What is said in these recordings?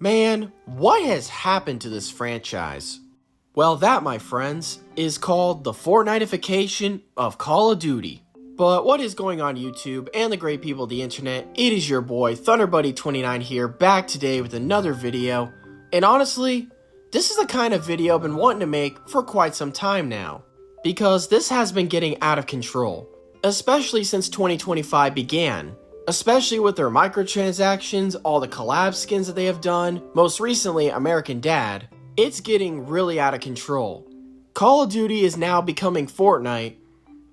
Man, what has happened to this franchise? Well, that, my friends, is called the Fortniteification of Call of Duty. But what is going on YouTube and the great people of the internet? It is your boy ThunderBuddy29 here, back today with another video. And honestly, this is the kind of video I've been wanting to make for quite some time now. Because this has been getting out of control. Especially since 2025 began. Especially with their microtransactions, all the collab skins that they have done, most recently American Dad, it's getting really out of control. Call of Duty is now becoming Fortnite,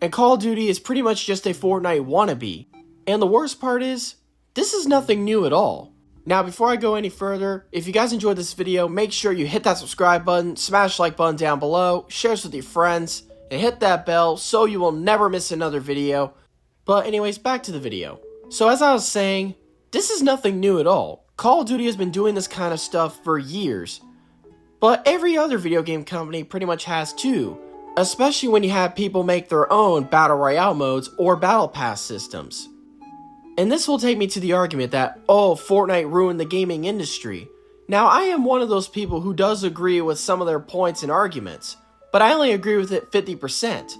and Call of Duty is pretty much just a Fortnite wannabe. And the worst part is, this is nothing new at all. Now before I go any further, if you guys enjoyed this video, make sure you hit that subscribe button, smash the like button down below, share this with your friends, and hit that bell so you will never miss another video. But anyways, back to the video. So as I was saying, this is nothing new at all. Call of Duty has been doing this kind of stuff for years. But every other video game company pretty much has too. Especially when you have people make their own Battle Royale modes or Battle Pass systems. And this will take me to the argument that, oh, Fortnite ruined the gaming industry. Now I am one of those people who does agree with some of their points and arguments. But I only agree with it 50%.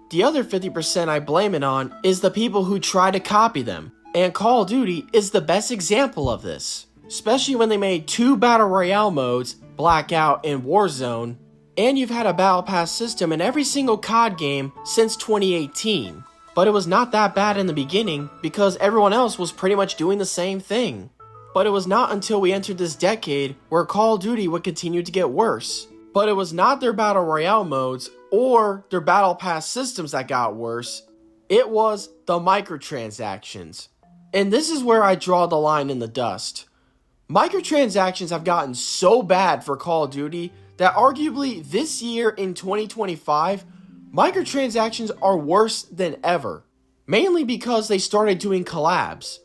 The other 50% I blame it on is the people who try to copy them. And Call of Duty is the best example of this. Especially when they made two Battle Royale modes, Blackout and Warzone, and you've had a Battle Pass system in every single COD game since 2018. But it was not that bad in the beginning because everyone else was pretty much doing the same thing. But it was not until we entered this decade where Call of Duty would continue to get worse. But it was not their Battle Royale modes or their Battle Pass systems that got worse. It was the microtransactions. And this is where I draw the line in the dust. Microtransactions have gotten so bad for Call of Duty that arguably this year in 2025, microtransactions are worse than ever. Mainly because they started doing collabs.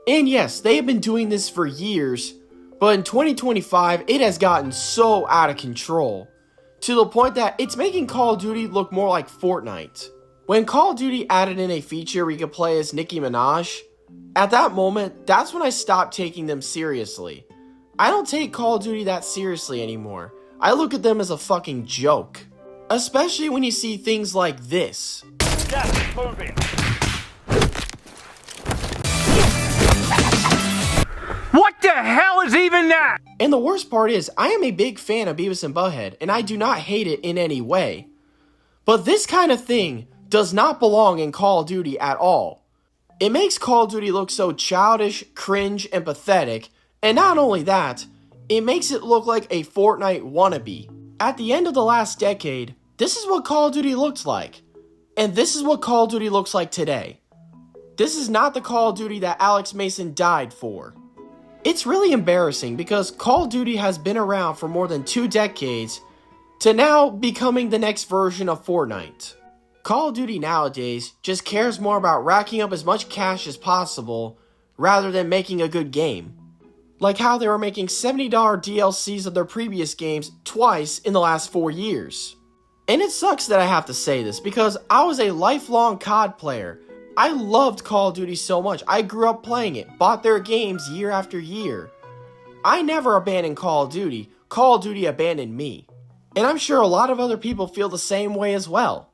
And yes, they have been doing this for years, but in 2025, it has gotten so out of control. To the point that it's making Call of Duty look more like Fortnite. When Call of Duty added in a feature where you could play as Nicki Minaj, at that moment, that's when I stopped taking them seriously. I don't take Call of Duty that seriously anymore. I look at them as a fucking joke. Especially when you see things like this. Yes, moving. What the hell is even that? And the worst part is, I am a big fan of Beavis and Butthead, and I do not hate it in any way. But this kind of thing does not belong in Call of Duty at all. It makes Call of Duty look so childish, cringe, and pathetic, and not only that, it makes it look like a Fortnite wannabe. At the end of the last decade, this is what Call of Duty looked like. And this is what Call of Duty looks like today. This is not the Call of Duty that Alex Mason died for. It's really embarrassing because Call of Duty has been around for more than 2 decades to now becoming the next version of Fortnite. Call of Duty nowadays just cares more about racking up as much cash as possible rather than making a good game. Like how they were making $70 DLCs of their previous games twice in the last 4 years. And it sucks that I have to say this because I was a lifelong COD player. I loved Call of Duty so much. I grew up playing it, bought their games year after year. I never abandoned Call of Duty. Call of Duty abandoned me. And I'm sure a lot of other people feel the same way as well.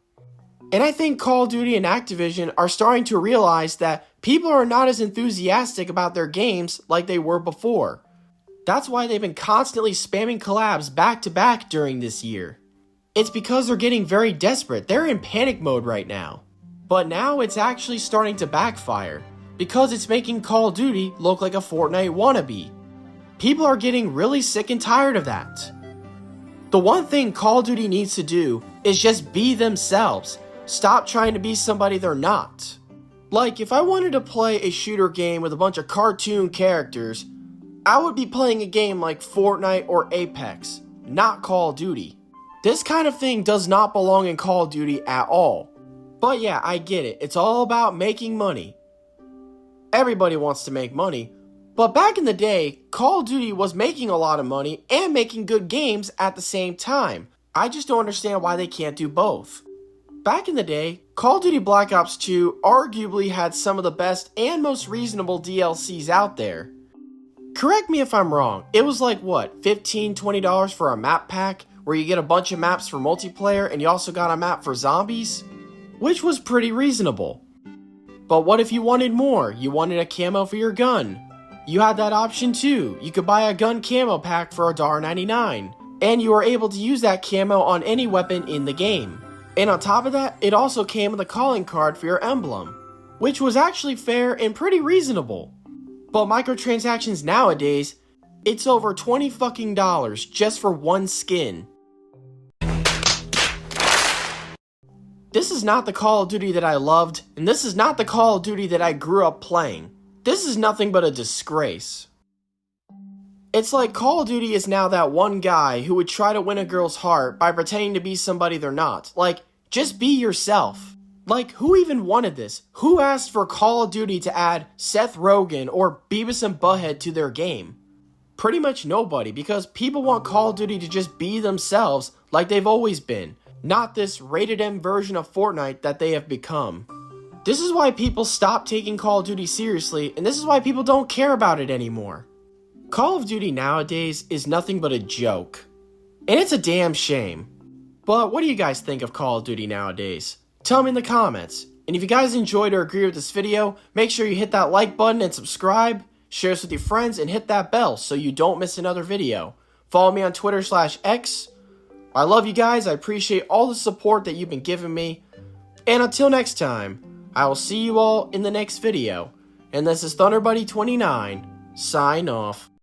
And I think Call of Duty and Activision are starting to realize that people are not as enthusiastic about their games like they were before. That's why they've been constantly spamming collabs back to back during this year. It's because they're getting very desperate. They're in panic mode right now. But now it's actually starting to backfire because it's making Call of Duty look like a Fortnite wannabe. People are getting really sick and tired of that. The one thing Call of Duty needs to do is just be themselves. Stop trying to be somebody they're not. Like, if I wanted to play a shooter game with a bunch of cartoon characters, I would be playing a game like Fortnite or Apex, not Call of Duty. This kind of thing does not belong in Call of Duty at all. But yeah, I get it. It's all about making money. Everybody wants to make money. But back in the day, Call of Duty was making a lot of money and making good games at the same time. I just don't understand why they can't do both. Back in the day, Call of Duty Black Ops 2 arguably had some of the best and most reasonable DLCs out there. Correct me if I'm wrong, it was like what, $15, $20 for a map pack where you get a bunch of maps for multiplayer and you also got a map for zombies? Which was pretty reasonable. But what if you wanted more? You wanted a camo for your gun. You had that option too. You could buy a gun camo pack for $1.99. And you were able to use that camo on any weapon in the game. And on top of that, it also came with a calling card for your emblem, which was actually fair and pretty reasonable. But microtransactions nowadays, it's over $20 fucking just for one skin. This is not the Call of Duty that I loved, and this is not the Call of Duty that I grew up playing. This is nothing but a disgrace. It's like Call of Duty is now that one guy who would try to win a girl's heart by pretending to be somebody they're not. Like, just be yourself. Like, who even wanted this? Who asked for Call of Duty to add Seth Rogen or Beavis and Butthead to their game? Pretty much nobody, because people want Call of Duty to just be themselves like they've always been, not this rated M version of Fortnite that they have become. This is why people stop taking Call of Duty seriously, and this is why people don't care about it anymore. Call of Duty nowadays is nothing but a joke. And it's a damn shame. But what do you guys think of Call of Duty nowadays? Tell me in the comments. And if you guys enjoyed or agree with this video, make sure you hit that like button and subscribe, share this with your friends, and hit that bell so you don't miss another video. Follow me on Twitter/X. I love you guys, I appreciate all the support that you've been giving me. And until next time, I will see you all in the next video. And this is ThunderBuddy29, sign off.